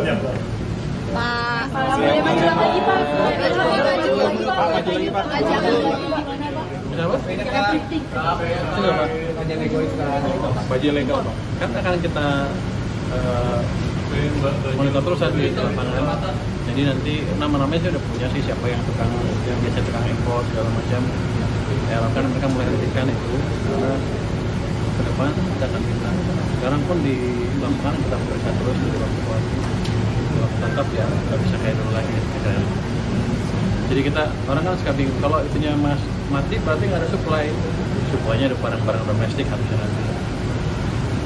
Pak. Maju lagi Pak. Maju lagi Pak. Kenapa? Kenapa? Baju legal Pak. Kan akan kita monitor terus di lapangan. Jadi nanti nama-namanya sih udah punya sih siapa yang biasa tukang impor segala macam. Ya harapkan mereka mulai hentikan itu karena ke depan kita akan minta. Sekarang pun di lapangan kita periksa terus di lapangan. Tetap ya nggak bisa kayak dulu lagi. Jadi kita orang kan suka bingung kalau itunya mati berarti nggak ada supply-nya ada barang-barang domestik harusnya nanti.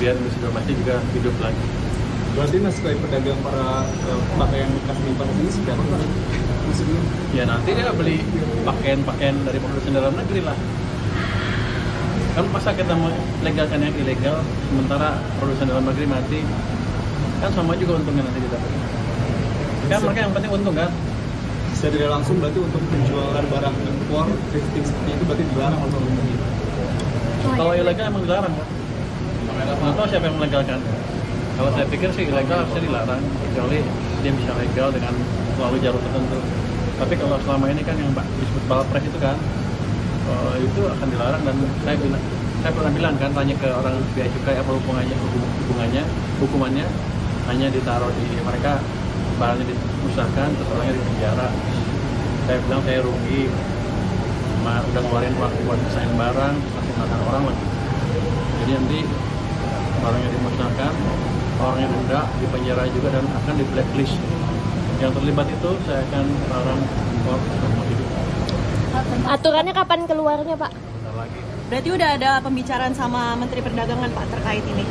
Biar industri domestik juga hidup lagi. Berarti sebagai pedagang para pakaian bekas limpahan ini sudah apa maksudnya? Ya nanti dia beli pakaian dari produsen dalam negeri lah. Kan masa kita mau legalkan yang ilegal sementara produsen dalam negeri mati, kan sama juga untungnya nanti kita. Kan mereka yang penting untung kan. Secara tidak langsung berarti untuk penjualan barang impor thrifting seperti itu berarti dilarang oleh pemerintah. Kalau ilegal emang dilarang kan. Nggak tahu siapa yang melegalkan. Kalau saya pikir sih ilegal harusnya dilarang, kecuali dia bisa legal dengan melalui jalur tertentu. Tapi kalau selama ini kan yang disebut balpres itu kan, itu akan dilarang dan saya pernah bilang kan, tanya ke orang bea cukai apa hukumannya hanya ditaruh di mereka barangnya dimusnahkan, terus orangnya di penjara. Saya bilang saya rugi, udah ngeluarin waktu buat desain barang, masih makan orang lagi. Jadi nanti barangnya dimusnahkan, orangnya denda, di penjara juga dan akan di blacklist. Yang terlibat itu saya akan larang impor seumur hidup. Aturannya kapan keluarnya, Pak? Bentar lagi. Berarti udah ada pembicaraan sama Menteri Perdagangan Pak terkait ini.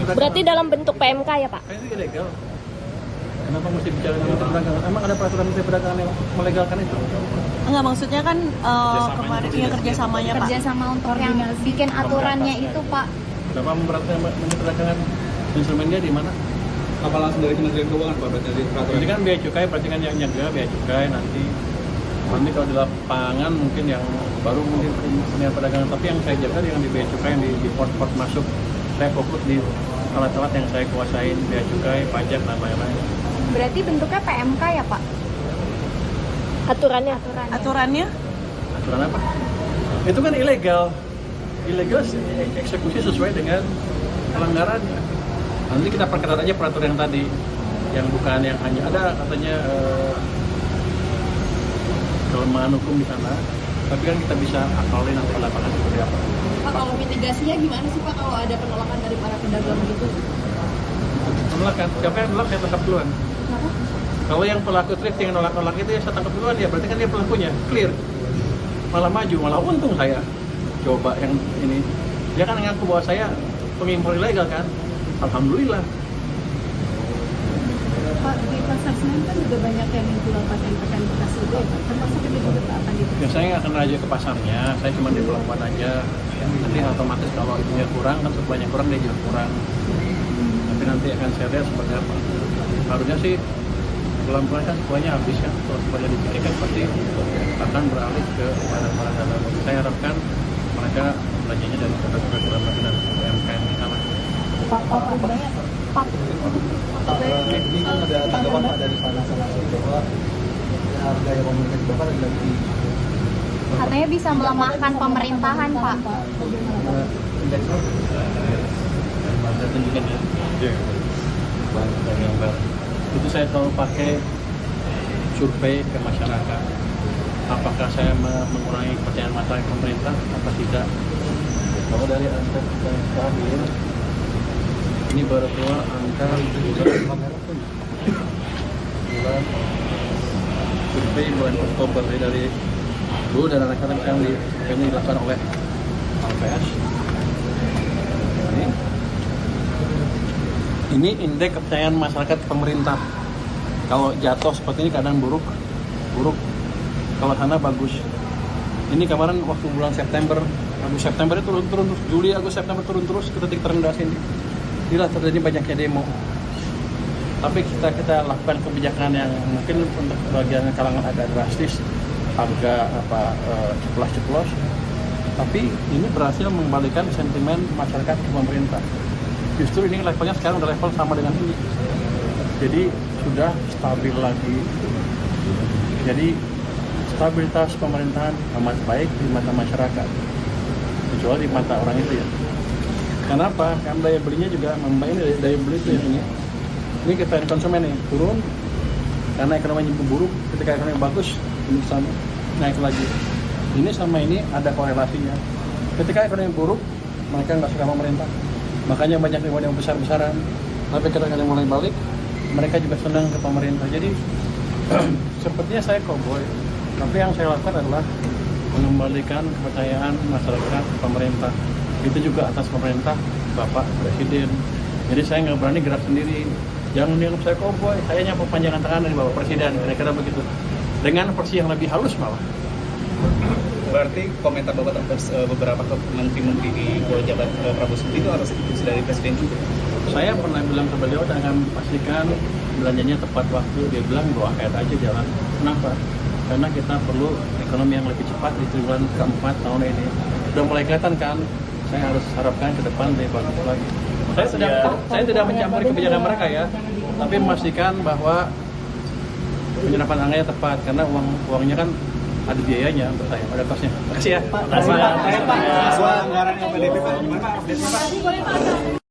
Berarti dalam bentuk PMK ya, Pak? Kan itu ilegal. Kenapa mesti bicara dengan Menteri Perdagangan? Emang ada peraturan Menteri Perdagangan yang melegalkan itu? Enggak, maksudnya kan kemarin ya kerjasamanya Pak. Kerjasama untuk yang bikin aturannya itu Pak. Kenapa memperhatikan Menteri Perdagangan? Instrumennya di mana? Apa langsung dari Kementerian Keuangan Pak berarti dari peraturan? Ini kan bea cukai, berarti kan yang nyaga bea cukai nanti kalau di lapangan mungkin yang baru mungkin Kementerian Perdagangan, tapi yang saya jaga yang di bea cukai yang di port-port masuk, saya fokus di alat-alat yang saya kuasain, bea cukai, pajak dan lain-lain. Berarti bentuknya PMK ya Pak? Aturannya? Aturannya? Aturan apa? Itu kan ilegal eksekusi sesuai dengan pelanggarannya. Nanti kita perketat aja peraturan yang tadi, yang bukan yang hanya ada katanya kelemahan hukum di sana, tapi kan kita bisa akalin nanti di lapangan seperti apa. Pak, kalau mitigasinya gimana sih Pak kalau ada penolakan dari para pedagang gitu? Penolakan? Siapa yang nolak saya tangkap duluan. Kalau yang pelaku thrifting yang nolak-nolak itu ya saya tangkap duluan ya, berarti kan dia pelakunya, clear. Malah maju, malah untung saya. Coba yang ini, dia kan ngaku bahwa saya pengimpor ilegal kan. Alhamdulillah. Pak, di pasar Senen kan juga banyak yang menjual pakaian bekas juga ya Pak, termasuk ini juga Pak akan gitu. Ya saya nggak akan raja ke pasarnya, saya cuma di pelabuhan aja. Nanti otomatis kalau itunya kurang, kan supply-nya kurang, dia juga kurang. Tapi nanti akan saya lihat seperti apa. Harusnya sih pelan-pelan kan supply-nya habis kan, kalau supply-nya dipikirkan pasti akan beralih ke barang-barang dalam. Saya harapkan mereka belanjanya dari produk-produk dalam negeri dan UMKM di sana. Ini kan ada tanggapan Pak dari sana bahwa harga yang pemerintah dibakar lagi. Katanya bisa melemahkan pemerintahan Pak. Indeksnya saya tunjukkan ya. Bahan yang baru. Itu saya selalu pakai survei ke masyarakat. Apakah saya mengurangi kepercayaan masyarakat pemerintah atau tidak? Kalau dari angka yang terakhir, ini baru keluar angka bulan survei bulan Oktober dari dulu dan anak-anak yang dilakukan oleh LPS. Ini indeks kepercayaan masyarakat pemerintah. Kalau jatuh seperti ini kadang buruk. Kalau sana bagus. Ini kemarin waktu bulan September, Agustus September itu turun terus, Juli Agustus September turun terus ke titik terendah sini. Inilah terjadi banyaknya demo. Tapi kita lakukan kebijakan yang mungkin untuk bagian kalangan agak drastis, agak ceplos. Tapi ini berhasil membalikan sentimen masyarakat ke pemerintah. Justru ini levelnya sekarang udah level sama dengan ini. Jadi sudah stabil lagi. Jadi stabilitas pemerintahan amat baik di mata masyarakat, kecuali di mata orang itu ya. Kenapa? Karena daya belinya juga membaik. Daya beli itu yang ini kita konsumen nih turun karena ekonominya buruk. Ketika ekonomi bagus ini sama naik lagi. Ini sama ini ada korelasinya. Ketika ekonomi buruk mereka nggak suka pemerintah, makanya banyak yang besar-besaran. Tapi ketika mulai balik mereka juga senang ke pemerintah. Jadi sepertinya saya cowboy, tapi yang saya lakukan adalah mengembalikan kepercayaan masyarakat ke pemerintah. Itu juga atas pemerintah Bapak Presiden. Jadi saya nggak berani gerak sendiri. Jangan dianggap saya cowboy, saya nyapa panjangan tangan dari Bapak Presiden, kira-kira begitu. Dengan versi yang lebih halus malah. Berarti komentar Bapak terhadap beberapa menteri-menteri di bawah jabat Prabowo Subianto itu harus instruksi dari Presiden juga? Saya pernah bilang ke beliau dan akan pastikan belanjanya tepat waktu. Dia bilang 2 ayat aja jalan. Kenapa? Karena kita perlu ekonomi yang lebih cepat di triwulan keempat tahun ini. Sudah mulai kelihatan kan? Saya harus harapkan ke depan lebih bagus lagi. Saya tidak mencampuri kebijakan mereka ya, tapi memastikan bahwa penyerapan anggarannya tepat karena uangnya kan ada biayanya untuk saya, ada kosnya. Terima kasih ya. Soal anggaran LPDP Pak, gimana update-nya Pak?